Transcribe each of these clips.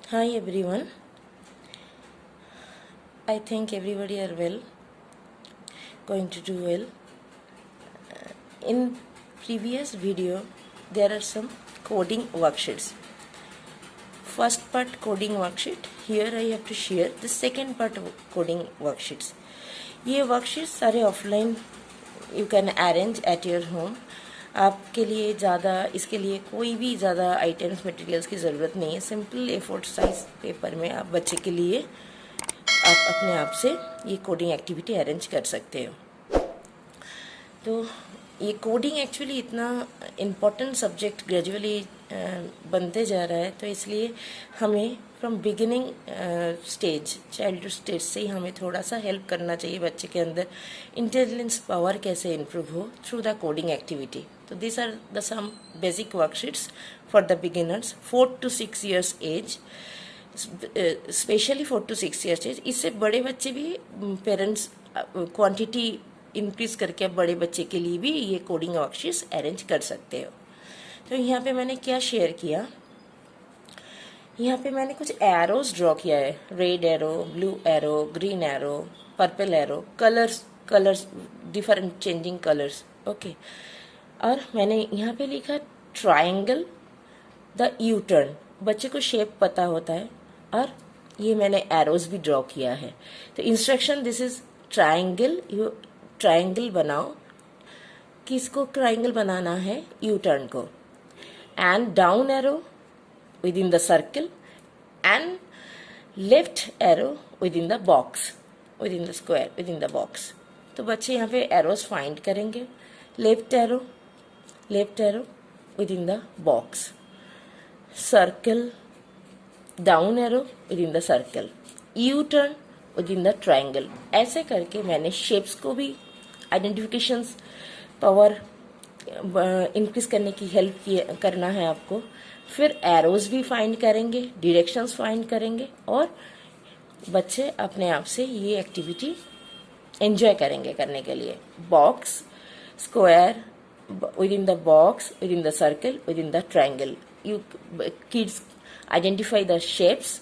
Hi everyone. I think everybody are well, going to do well. In previous video, there are some coding worksheets. First part coding worksheet. Here I have to share the second part of coding worksheets. ये worksheet सारे offline you can arrange at your home. आपके लिए ज़्यादा इसके लिए कोई भी ज़्यादा आइटम्स मटेरियल्स की ज़रूरत नहीं है. सिंपल A4 साइज पेपर में आप बच्चे के लिए आप अपने आप से ये कोडिंग एक्टिविटी अरेंज कर सकते हो. तो ये कोडिंग एक्चुअली इतना इम्पोर्टेंट सब्जेक्ट ग्रेजुअली बनते जा रहा है, तो इसलिए हमें from beginning stage, childhood stage से ही हमें थोड़ा सा हेल्प करना चाहिए बच्चे के अंदर इंटेलिजेंस पावर कैसे इम्प्रूव हो थ्रू द कोडिंग एक्टिविटी. तो this are the some basic worksheets for the beginners 4 to 6 years age, specially 4 to 6 years age. इससे बड़े बच्चे भी पेरेंट्स क्वांटिटी इंक्रीज करके बड़े बच्चे के लिए भी ये कोडिंग वर्कशीट्स अरेंज कर सकते हो. तो यहाँ पे मैंने क्या शेयर किया, यहाँ पे मैंने कुछ एरोज ड्रॉ किया है. Red arrow, blue arrow, green arrow, purple arrow, colours different changing colours. Okay. और मैंने यहाँ पे लिखा ट्राइंगल द यू टर्न. बच्चे को शेप पता होता है. और ये मैंने एरोज भी ड्रॉ किया है. तो instruction this is triangle. You triangle बनाओ. किसको ट्राइंगल बनाना है? यू टर्न को. And down arrow within the circle and left arrow within the box, within the square, within the box. तो बच्चे यहाँ पे एरोज फाइंड करेंगे. Left arrow within the box, circle, down arrow within the circle, U turn within the triangle. ऐसे करके मैंने shapes को भी आइडेंटिफिकेशंस पावर इंक्रीज करने की हेल्प करना है आपको. फिर एरोज भी फाइंड करेंगे, डायरेक्शंस फाइंड करेंगे और बच्चे अपने आप से ये एक्टिविटी एंजॉय करेंगे करने के लिए. Box, square, within the box, within the circle, within the triangle. Kids identify the shapes,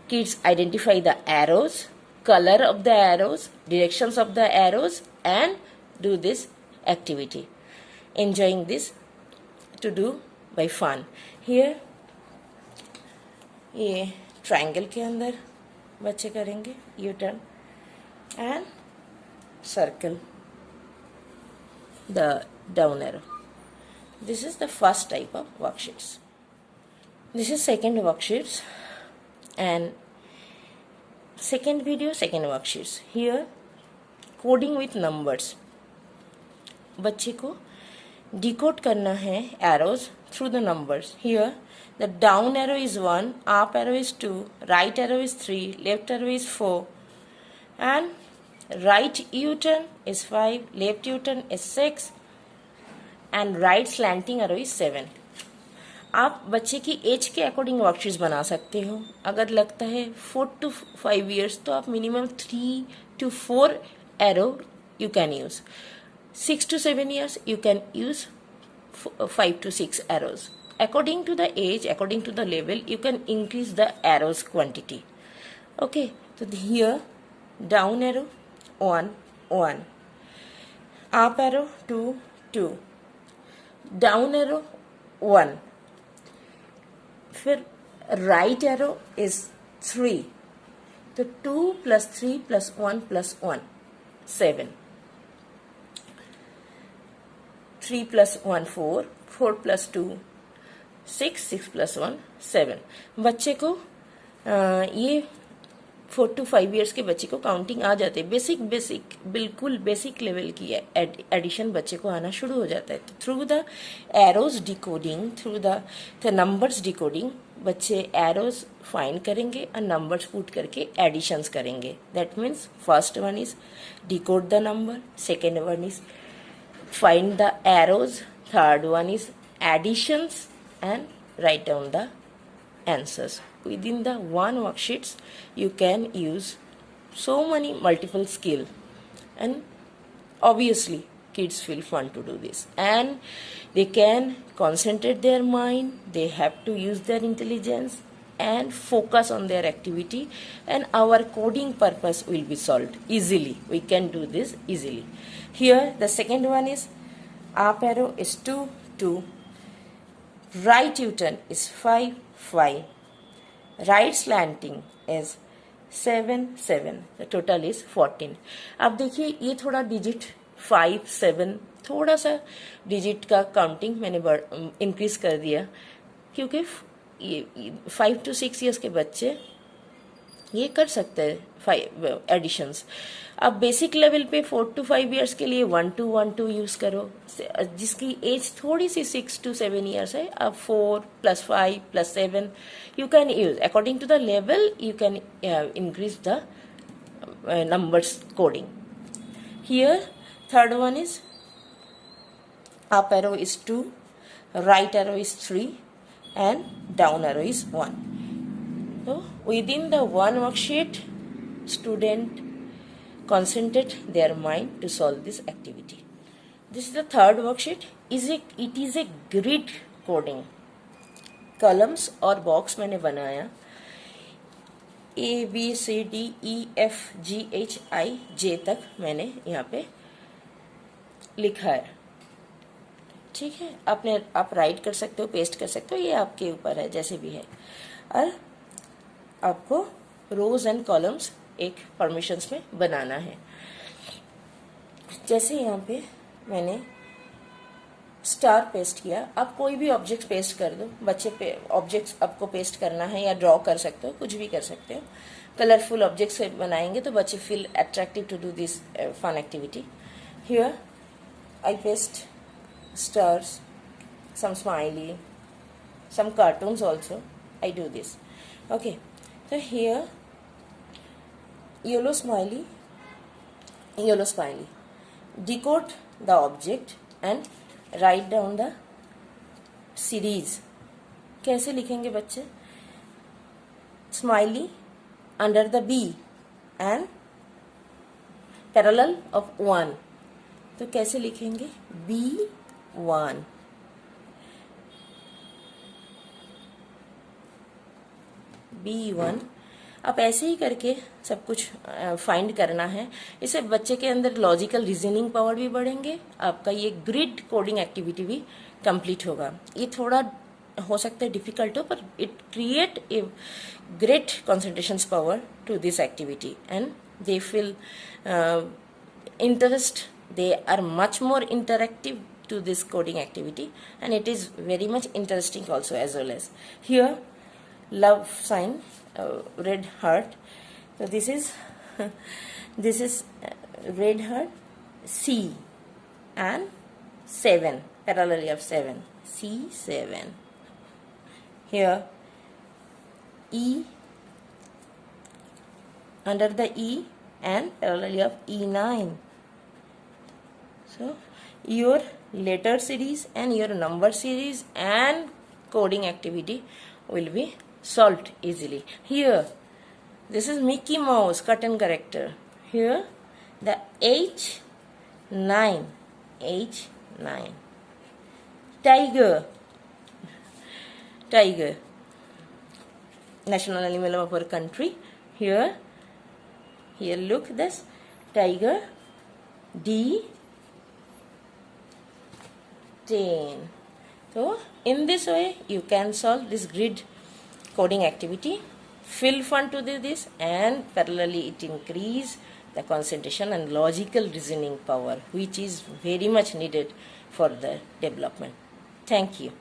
kids identify the arrows, color of the arrows, directions of the arrows and do this activity. Enjoying this to do by fun. Here ये triangle के अंदर बच्चे करेंगे U turn and circle the down arrow. This is the first type of worksheets. This is second worksheets and second video second worksheets. Here coding with numbers. बच्चे को decode करना है arrows through the numbers. Here the down arrow is 1, up arrow is 2, right arrow is 3, left arrow is 4 and right U-turn is 5, left U-turn is 6 and right slanting arrow is 7. आप बच्चे की as के according worksheets बना सकते हो. अगर लगता है 4 to 5 years तो आप minimum 3 to 4 arrow you can use. 6 to 7 years you can use 5 to 6 arrows. According to the age, according to the level, you can increase the arrows quantity. Okay, so here down arrow 1 1, up arrow 2 2, down arrow 1, फिर right arrow is 3. तो 2 plus 3 plus 1 plus 1 7. 3 plus 1 4, 4 plus 2 6, 6 plus 1 7. बच्चे को ये 4 to 5 years के बच्चे को counting आ जाते हैं. बेसिक बिल्कुल बेसिक लेवल की एडिशन बच्चे को आना शुरू हो जाता है. Through the arrows decoding, through the numbers decoding बच्चे एरोज फाइंड करेंगे और नंबर्स पुट करके एडिशंस करेंगे. That means first one is decode the number, second one is find the arrows, third one is additions and write down the answers. Within the one worksheets you can use so many multiple skill and obviously kids feel fun to do this and they can concentrate their mind. They have to use their intelligence and focus on their activity, and our coding purpose will be solved easily. We can do this easily. Here the second one is up arrow is 2, 2, right U-turn is 5, 5, right slanting is 7, 7, the total is 14. अब देखिए ये थोड़ा digit 5, 7, थोड़ा सा digit का counting मैंने increase कर दिया, क्योंकि 5 to 6 ईयर्स के बच्चे ये कर सकते हैं 5 एडिशंस. अब बेसिक लेवल पे 4 to 5 ईयर्स के लिए 1 2 1 2 यूज करो. जिसकी एज थोड़ी सी 6 to 7 ईयर्स है, अब 4 + 5 + 7 you can use according to the level. You can increase the numbers coding. Here third one is up arrow is 2, right arrow is 3, and down arrow is 1. So within the one worksheet, student concentrate their mind to solve this activity. This is the third worksheet. It is a grid coding. Columns और box मैंने बनाया, ABCDEFGHI J तक मैंने यहाँ पे लिखा है. ठीक है, आप राइट कर सकते हो, पेस्ट कर सकते हो, ये आपके ऊपर है, जैसे भी है. और आपको रोज एंड कॉलम्स एक परमिशंस में बनाना है. जैसे यहाँ पे मैंने स्टार पेस्ट किया, आप कोई भी ऑब्जेक्ट पेस्ट कर दो. बच्चे पे ऑब्जेक्ट्स आपको पेस्ट करना है या ड्रॉ कर सकते हो, कुछ भी कर सकते हो. कलरफुल ऑब्जेक्ट्स बनाएंगे तो बच्चे feel attractive to do this fun activity. Here I paste stars, some smiley, some cartoons also. I do this. Okay, so here yellow smiley, decode the object and write down the series. कैसे लिखेंगे बच्चे? Smiley under the B and parallel of 1. तो कैसे लिखेंगे? B1. B1. आप ऐसे ही करके सब कुछ फाइंड करना है. इससे बच्चे के अंदर लॉजिकल रीजनिंग पावर भी बढ़ेंगे, आपका ये ग्रिड कोडिंग एक्टिविटी भी कंप्लीट होगा. ये थोड़ा हो सकता है डिफिकल्ट हो, पर it create a great concentration power to this activity and they feel interest. They are much more interactive to this coding activity, and it is very much interesting also as well as. Here love sign, red heart. So this is red heart, C and 7, parallel of 7, C7. Here E, under the E and parallel of E9. So your letter series and your number series and coding activity will be solved easily. Here this is Mickey Mouse cut and character. Here the H9, tiger, national animal of our country. Here look, this tiger, D10. So in this way you can solve this grid coding activity. Feel fun to do this, and parallelly it increase the concentration and logical reasoning power, which is very much needed for the development. Thank you.